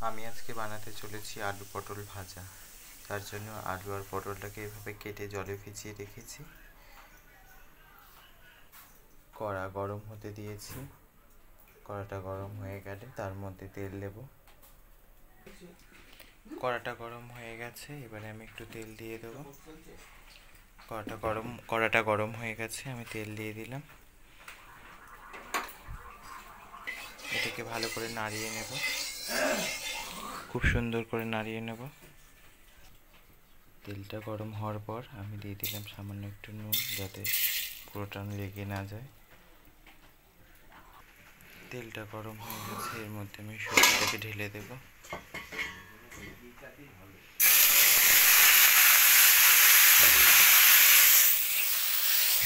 আমি আজকে বানাতে চলেছি আলু পটল ভাজা। তার জন্য আলু আর পটলটাকে এভাবে কেটে জলে ভিজিয়ে রেখেছি। কড়া গরম হতে দিয়েছি। কড়াটা গরম হয়ে গেলে তার মধ্যে তেল দেব। কড়াটা গরম হয়ে গেছে, এবারে আমি একটু তেল দিয়ে দেবো। কড়াটা গরম হয়ে গেছে, আমি তেল দিয়ে দিলাম। এটাকে ভালো করে নাড়িয়ে নেব, খুব সুন্দর করে নাড়িয়ে নেব। তেলটা গরম হওয়ার পর আমি দিয়ে দিলাম সামান্য একটু নুন, যাতে পুরোটা লেগে না যায়। তেলটা গরম হয়ে গেছে, এর মধ্যে আমি সবজিটাকে ঢেলে দেব।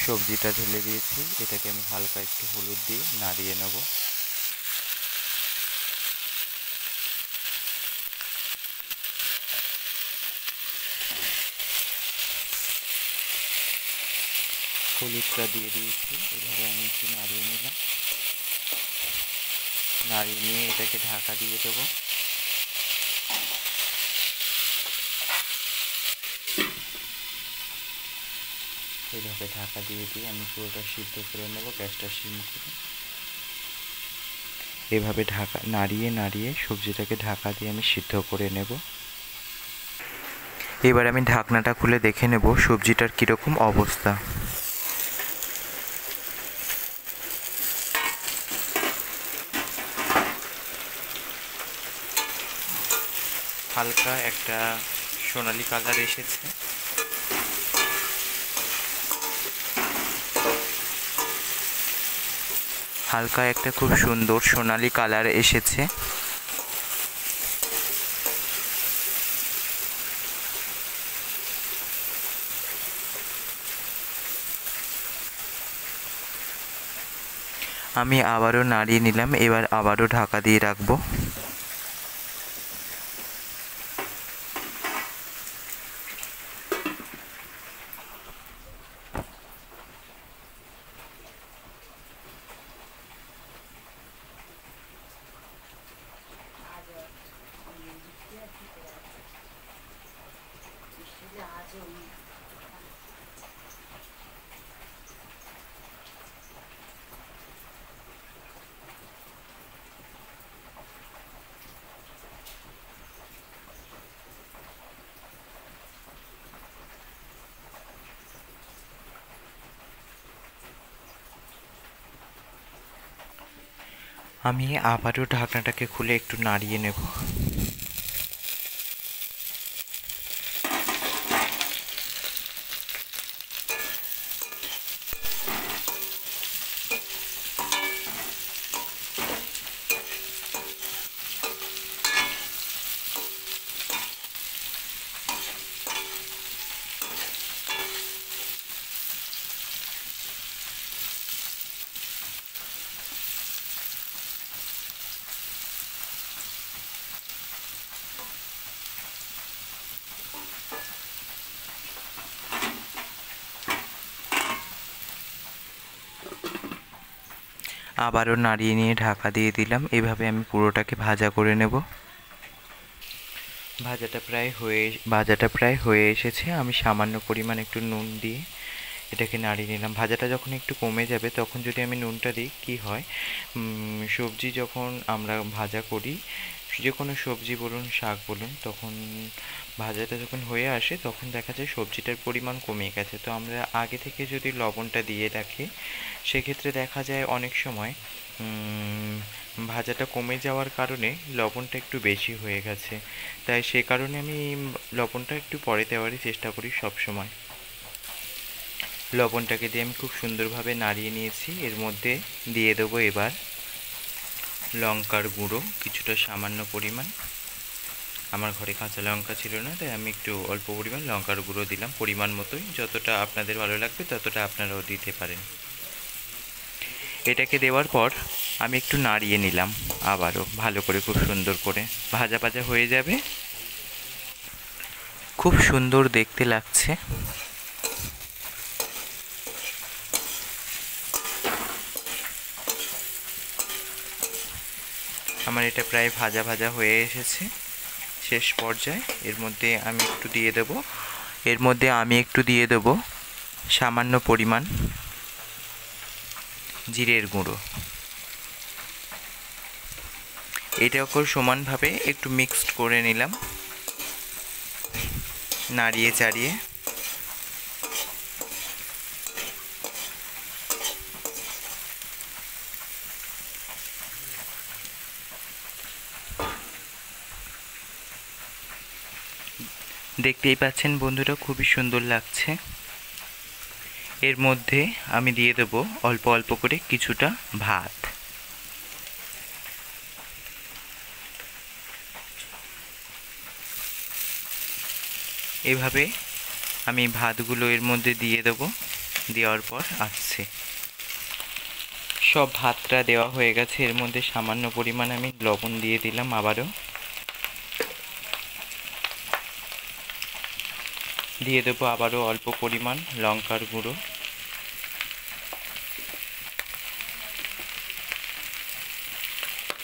সবজিটা ঢেলে দিয়েছি, এটাকে আমি হালকা একটু হলুদ দিয়ে নাড়িয়ে নেব। হলুদটা দিয়ে দিয়েছি, এভাবে আমি একটু নাড়িয়ে নিলাম। নাড়িয়ে নিয়ে এটাকে ঢাকা দিয়ে দেবো। এইভাবে ঢাকা দিয়ে আমি পুরোটা সিদ্ধ করে নেব, গ্যাসটা সিম করে। এভাবে নাড়িয়ে নাড়িয়ে সবজিটাকে ঢাকা দিয়ে আমি সিদ্ধ করে নেব। এবার আমি ঢাকনাটা খুলে দেখে নেব সবজিটার কীরকম অবস্থা। হালকা একটা সোনালি কালার এসেছে। হালকা একটা খুব সুন্দর সোনালি কালার এসেছে। আমি আবারও নাড়িয়ে নিলাম, এবার আবারও ঢাকা দিয়ে রাখবো। আমি আবারও ঢাকনাটাকে খুলে একটু নাড়িয়ে নেব। আবারও নাড়িয়ে নিয়ে ঢাকা দিয়ে দিলাম। এভাবে আমি পুরোটাকে ভাজা করে নেব। ভাজাটা প্রায় হয়ে এসেছে। আমি সামান্য পরিমাণ একটু নুন দিয়ে এটাকে নাড়িয়ে নিলাম। ভাজাটা যখন একটু কমে যাবে তখন যদি আমি নুনটা দিই, কী হয়, সবজি যখন আমরা ভাজা করি, যে কোনো সবজি বলুন, শাক বলুন, তখন ভাজাটা যখন হয়ে আসে তখন দেখা যায় সবজিটার পরিমাণ কমে গেছে। তো আমরা আগে থেকে যদি লবণটা দিয়ে রাখি, সেক্ষেত্রে দেখা যায় অনেক সময় ভাজাটা কমে যাওয়ার কারণে লবণটা একটু বেশি হয়ে গেছে। তাই সে কারণে আমি লবণটা একটু পরে দেওয়ারই চেষ্টা করি সব সময়। লবণটাকে দিয়ে আমি খুব সুন্দরভাবে নাড়িয়ে নিয়েছি। এর মধ্যে দিয়ে দেবো এবার লঙ্কার গুঁড়ো, কিছুটা সামান্য পরিমাণ। আমার ঘরে কাঁচা লঙ্কা ছিল না, তাই আমি একটু অল্প পরিমাণ লঙ্কার গুঁড়ো দিলাম, পরিমাণ মতোই। যতটা আপনাদের ভালো লাগবে ততটা আপনারাও দিতে পারেন। এটাকে দেওয়ার পর আমি একটু নাড়িয়ে নিলাম আবারও ভালো করে, খুব সুন্দর করে। ভাজা ভাজা হয়ে যাবে, খুব সুন্দর দেখতে লাগছে। আমার এটা প্রায় ভাজা ভাজা হয়ে এসেছে, শেষ পর্যায়ে এর মধ্যে আমি একটু দিয়ে দেব সামান্য পরিমাণ জিরের গুঁড়ো। এটাকে সমানভাবে একটু মিক্সড করে নিলাম, নাড়িয়ে চাড়িয়ে। দেখতেই পাচ্ছেন বন্ধুরা, খুবই সুন্দর লাগছে। এর মধ্যে আমি দিয়ে দেব অল্প অল্প করে কিছুটা ভাত। এভাবে আমি ভাতগুলো এর মধ্যে দিয়ে দেব। দেওয়ার পর সব ভাতটা দেওয়া হয়ে গেছে। এর মধ্যে সামান্য পরিমাণ আমি লবণ দিয়ে দিলাম। আবারও দিয়ে দেবো অল্প পরিমাণ লঙ্কার গুঁড়ো।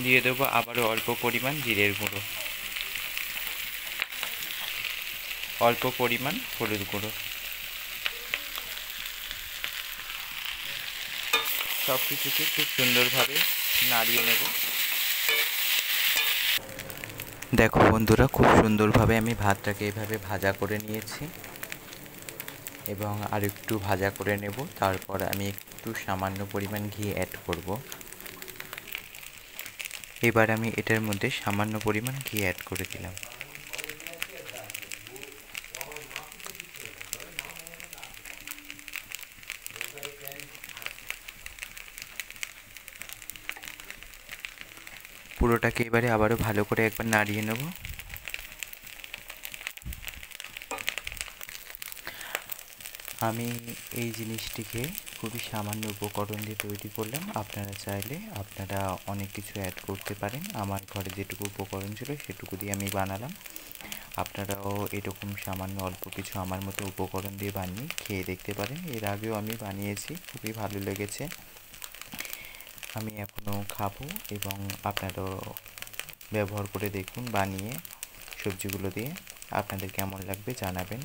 দিয়ে দেবো অল্প পরিমাণ জিরের গুঁড়ো, অল্প পরিমাণ হলুদ গুঁড়ো। সব কিছুকে খুব সুন্দরভাবে নাড়িয়ে নেব। দেখো বন্ধুরা, খুব সুন্দরভাবে আমি ভাতটাকে এভাবে ভাজা করে নিয়েছি এবং আর একটু ভাজা করে নেব। তারপর আমি একটু সামান্য পরিমাণ ঘি অ্যাড করব। এবার আমি এটার মধ্যে সামান্য পরিমাণ ঘি অ্যাড করে দিলাম। পুরোটাকে এবারে আবারও ভালো করে একবার নাড়িয়ে নেব। আমি এই জিনিসটিকে খুবই সামান্য উপকরণ দিয়ে তৈরি করলাম। আপনারা চাইলে অনেক কিছু অ্যাড করতে পারেন। আমার ঘরে যেটুকু উপকরণ ছিল সেটুকু দিয়ে আমি বানালাম। আপনারাও এরকম সামান্য অল্প কিছু আমার মতো উপকরণ দিয়ে বানিয়ে খেয়ে দেখতে পারেন। এর আগেও আমি বানিয়েছি, খুবই ভালো লেগেছে। আমি এখনও খাবো এবং আপনারাও ব্যবহার করে দেখুন বানিয়ে সবজিগুলো দিয়ে। আপনাদের কেমন লাগবে জানাবেন।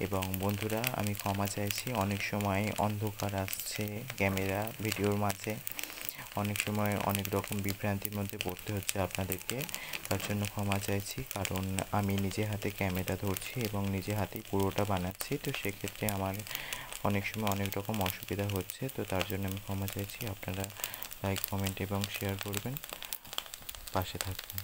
এবং বন্ধুরা, আমি ক্ষমা চাইছি, অনেক সময় অন্ধকার আসছে ক্যামেরা ভিডিওর মাঝে, অনেক সময় অনেক রকম বিভ্রান্তির মধ্যে পড়তে হচ্ছে আপনাদেরকে। তার জন্য ক্ষমা চাইছি, কারণ আমি নিজে হাতে ক্যামেরা ধরছি এবং নিজে হাতেই পুরোটা বানাচ্ছি। তো সেক্ষেত্রে আমার অনেক সময় অনেক রকম অসুবিধা হচ্ছে। তো তার জন্য আমি ক্ষমা চাইছি। আপনারা লাইক, কমেন্ট এবং শেয়ার করবেন, পাশে থাকবেন।